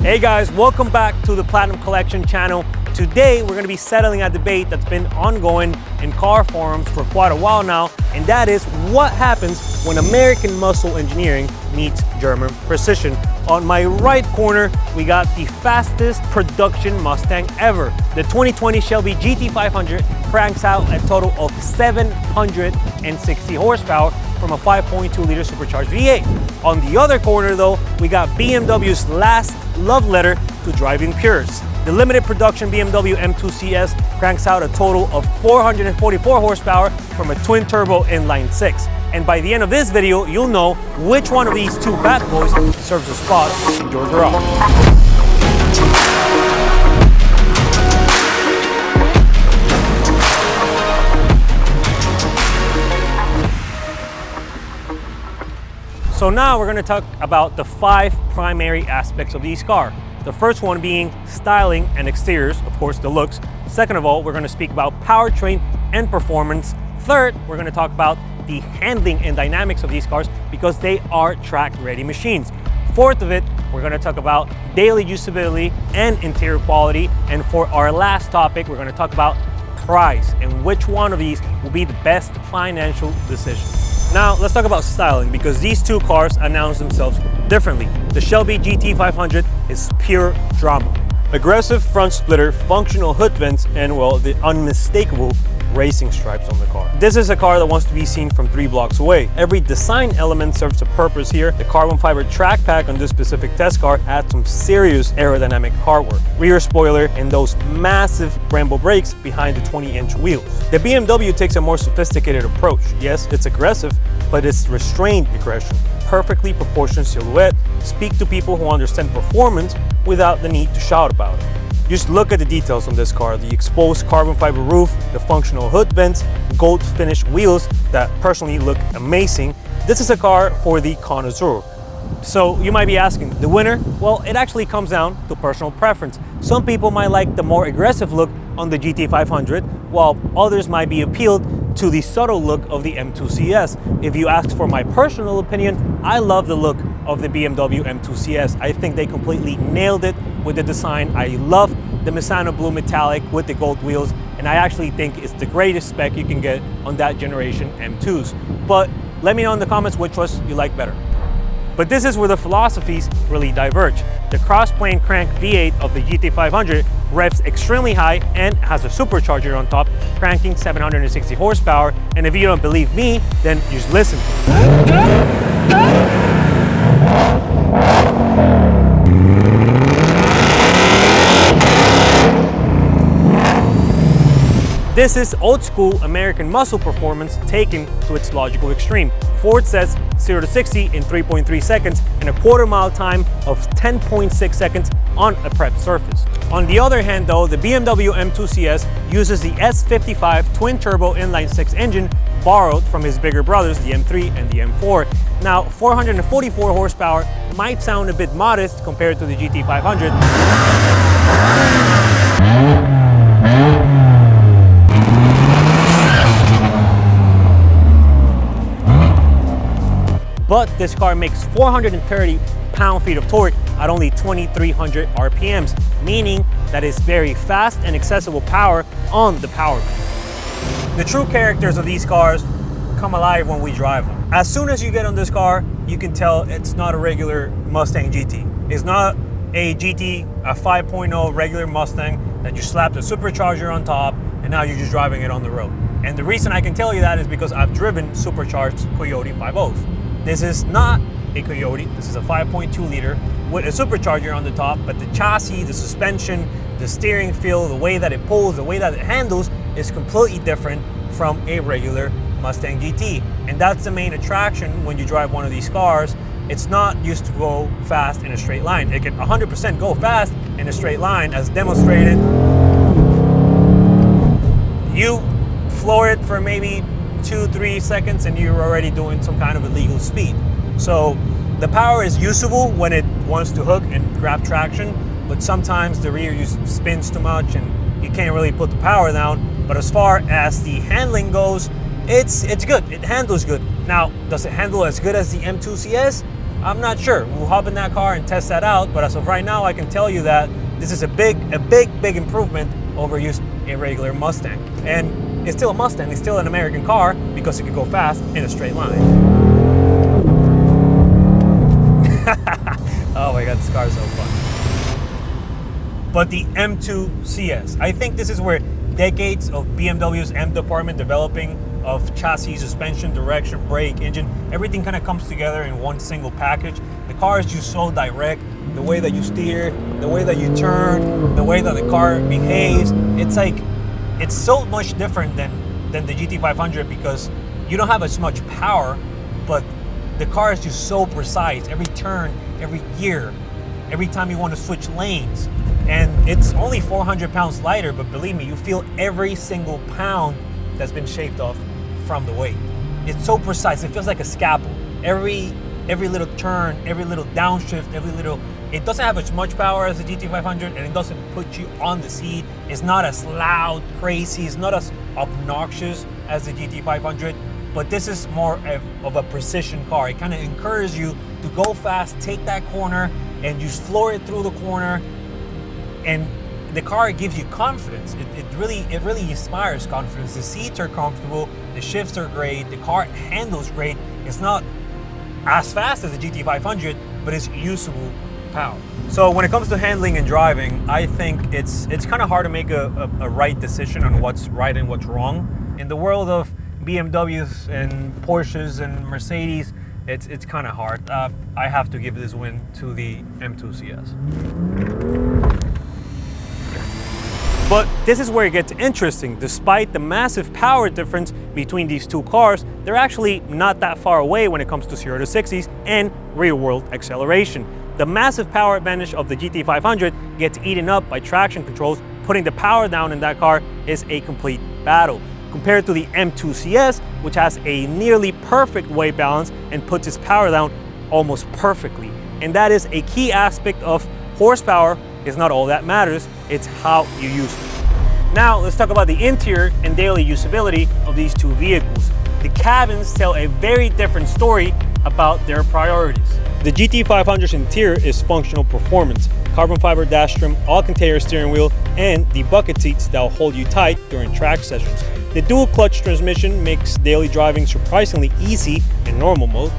Hey guys, welcome back to the Platinum Collection channel. Today we're going to be settling a debate that's been ongoing in car forums for quite a while now, and that is what happens when American muscle engineering meets German precision. On my right corner, we got the fastest production Mustang ever. The 2020 Shelby Gt500 cranks out a total of 760 horsepower from a 5.2-liter supercharged V8. On the other corner though, we got BMW's last love letter to driving purists. The limited production BMW M2 CS cranks out a total of 444 horsepower from a twin-turbo inline-six. And by the end of this video, you'll know which one of these two bad boys serves a spot in your garage. So now we're going to talk about the 5 primary aspects of these cars. The first one being styling and exteriors, of course the looks. Second of all, we're going to speak about powertrain and performance. Third, we're going to talk about the handling and dynamics of these cars because they are track-ready machines. Fourth of it, we're going to talk about daily usability and interior quality. And for our last topic, we're going to talk about price and which one of these will be the best financial decision. Now, let's talk about styling because these two cars announce themselves differently. The Shelby Gt500 is pure drama. Aggressive front splitter, functional hood vents, and well, the unmistakable racing stripes on the car. This is a car that wants to be seen from 3 blocks away. Every design element serves a purpose here. The carbon fiber track pack on this specific test car adds some serious aerodynamic hardware. Rear spoiler and those massive Brembo brakes behind the 20-inch wheels. The BMW takes a more sophisticated approach. Yes, it's aggressive, but it's restrained aggression. Perfectly proportioned silhouette. Speak to people who understand performance without the need to shout about it. Just look at the details on this car. The exposed carbon fiber roof, the functional hood vents, gold finished wheels that personally look amazing. This is a car for the connoisseur. So you might be asking, the winner? Well, it actually comes down to personal preference. Some people might like the more aggressive look on the Gt500, while others might be appealed to the subtle look of the M2 CS. If you ask for my personal opinion, I love the look of the BMW M2 CS. I think they completely nailed it with the design. I love the Misano blue metallic with the gold wheels, and I actually think it's the greatest spec you can get on that generation M2s. But let me know in the comments which ones you like better. But this is where the philosophies really diverge. The cross-plane crank V8 of the Gt500 revs extremely high and has a supercharger on top, cranking 760 horsepower. And if you don't believe me, then just listen. This is old school American muscle performance taken to its logical extreme. Ford says 0 to 60 in 3.3 seconds and a quarter-mile time of 10.6 seconds on a prepped surface. On the other hand though, the BMW M2 CS uses the S55 twin-turbo inline-six engine borrowed from his bigger brothers, the M3 and the M4. Now, 444 horsepower might sound a bit modest compared to the Gt500. But this car makes 430 pound-feet of torque at only 2,300 RPMs, meaning that it's very fast and accessible power on the power band. The true characters of these cars come alive when we drive them. As soon as you get on this car, you can tell it's not a regular Mustang GT. It's not a GT, a 5.0 regular Mustang that you slapped a supercharger on top and now you're just driving it on the road. And the reason I can tell you that is because I've driven supercharged Coyote 5.0s. This is not a Coyote, this is a 5.2-liter with a supercharger on the top, but the chassis, the suspension, the steering feel, the way that it pulls, the way that it handles is completely different from a regular Mustang GT. And that's the main attraction when you drive one of these cars. It's not used to go fast in a straight line. It can 100% go fast in a straight line as demonstrated. You floor it for maybe 2-3 seconds and you're already doing some kind of illegal speed. So the power is usable when it wants to hook and grab traction, but sometimes the rear just spins too much and you can't really put the power down. But as far as the handling goes, it's good. It handles good. Now, does it handle as good as the M2 CS? I'm not sure. We'll hop in that car and test that out, but as of right now, I can tell you that this is a big improvement over using a regular Mustang. And it's still a Mustang, it's still an American car because it can go fast in a straight line. Oh my God, this car is so fun. But the M2 CS, I think this is where decades of BMW's M department developing of chassis, suspension, direction, brake, engine, everything kind of comes together in one single package. The car is just so direct. The way that you steer, the way that you turn, the way that the car behaves, it's so much different than the GT500 because you don't have as much power, but the car is just so precise. Every turn, every gear, every time you want to switch lanes. And it's only 400 pounds lighter, but believe me, you feel every single pound that's been shaved off from the weight. It's so precise, it feels like a scalpel. Every little turn, every little downshift, it doesn't have as much power as the GT500 and it doesn't put you on the seat. It's not as loud, crazy, it's not as obnoxious as the GT500, but this is more of a precision car. It kind of encourages you to go fast, take that corner, and just floor it through the corner. And the car gives you confidence. It really inspires confidence. The seats are comfortable, the shifts are great, the car handles great. It's not as fast as the GT500, but it's usable power. So when it comes to handling and driving, I think it's kind of hard to make a right decision on what's right and what's wrong. In the world of BMWs and Porsches and Mercedes, it's kind of hard. I have to give this win to the M2 CS. But this is where it gets interesting. Despite the massive power difference between these two cars, they're actually not that far away when it comes to 0 to 60s and real-world acceleration. The massive power advantage of the GT500 gets eaten up by traction controls. Putting the power down in that car is a complete battle. Compared to the M2 CS, which has a nearly perfect weight balance and puts its power down almost perfectly. And that is a key aspect of horsepower. Is not all that matters, it's how you use it. Now let's talk about the interior and daily usability of these two vehicles. The cabins tell a very different story about their priorities. The GT500's interior is functional performance, carbon fiber dash trim, Alcantara steering wheel, and the bucket seats that will hold you tight during track sessions. The dual clutch transmission makes daily driving surprisingly easy in normal mode.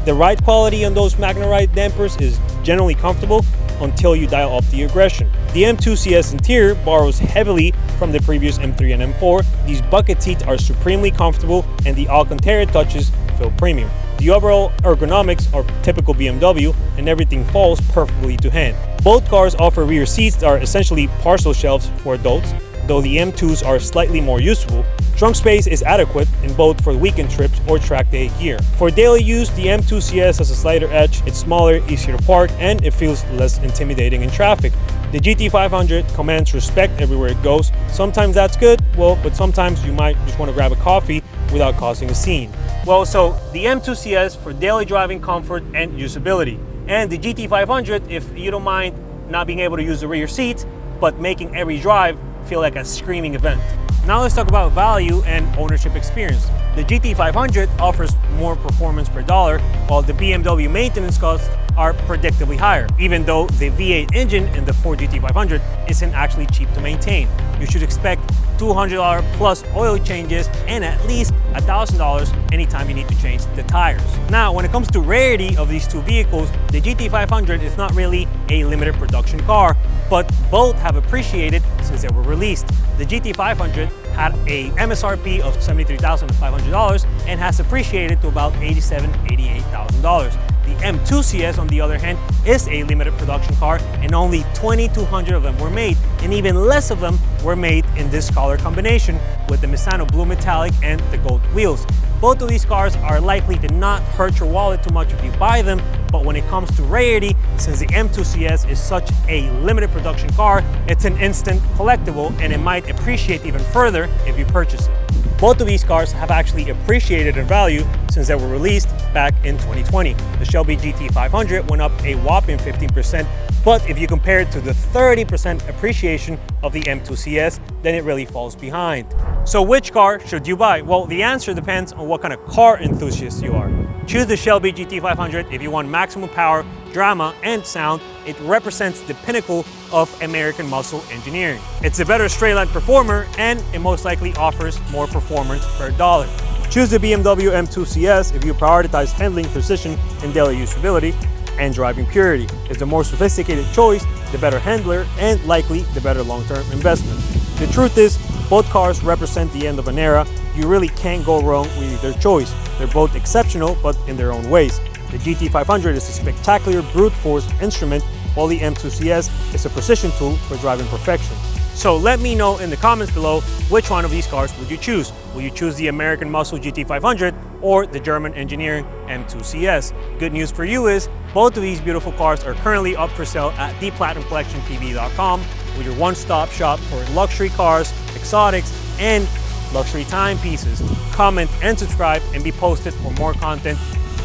The ride quality on those Magna Ride dampers is generally comfortable until you dial up the aggression. The M2 CS interior borrows heavily from the previous M3 and M4. These bucket seats are supremely comfortable and the Alcantara touches feel premium. The overall ergonomics are typical BMW and everything falls perfectly to hand. Both cars offer rear seats that are essentially parcel shelves for adults, though the M2s are slightly more useful. Trunk space is adequate in both for weekend trips or track day gear. For daily use, the M2 CS has a slighter edge, it's smaller, easier to park, and it feels less intimidating in traffic. The GT500 commands respect everywhere it goes. Sometimes that's good, but sometimes you might just want to grab a coffee without causing a scene. So the M2 CS for daily driving comfort and usability. And the GT500 if you don't mind not being able to use the rear seats, but making every drive feel like a screaming event. Now let's talk about value and ownership experience. The GT500 offers more performance per dollar, while the BMW maintenance costs are predictably higher, even though the V8 engine in the Ford GT500 isn't actually cheap to maintain. You should expect $200 plus oil changes and at least $1,000 anytime you need to change the tires. Now, when it comes to rarity of these two vehicles, the GT500 is not really a limited production car, but both have appreciated since they were released. The GT500 had a MSRP of $73,500 and has appreciated to about $87,000, $88,000. The M2 CS, on the other hand, is a limited production car and only 2,200 of them were made, and even less of them were made in this color combination with the Misano Blue Metallic and the gold wheels. Both of these cars are likely to not hurt your wallet too much if you buy them, but when it comes to rarity, since the M2 CS is such a limited production car, it's an instant collectible and it might appreciate even further if you purchase it. Both of these cars have actually appreciated in value since they were released back in 2020. The Shelby Gt500 went up a whopping 15%, but if you compare it to the 30% appreciation of the M2 CS, then it really falls behind. So which car should you buy? Well, the answer depends on what kind of car enthusiast you are. Choose the Shelby Gt500 if you want maximum power, drama, and sound. It represents the pinnacle of American muscle engineering. It's a better straight-line performer, and it most likely offers more performance per dollar. Choose the BMW M2 CS if you prioritize handling precision and daily usability and driving purity. It's a more sophisticated choice, the better handler, and likely the better long-term investment. The truth is, both cars represent the end of an era. You really can't go wrong with either choice. They're both exceptional, but in their own ways. The GT500 is a spectacular brute force instrument, while the M2 CS is a precision tool for driving perfection. So let me know in the comments below, which one of these cars would you choose? Will you choose the American Muscle GT500 or the German engineering M2 CS? Good news for you is, both of these beautiful cars are currently up for sale at theplatinumcollectiontv.com, with your one-stop shop for luxury cars, exotics, and luxury timepieces. Comment and subscribe and be posted for more content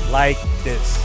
like this.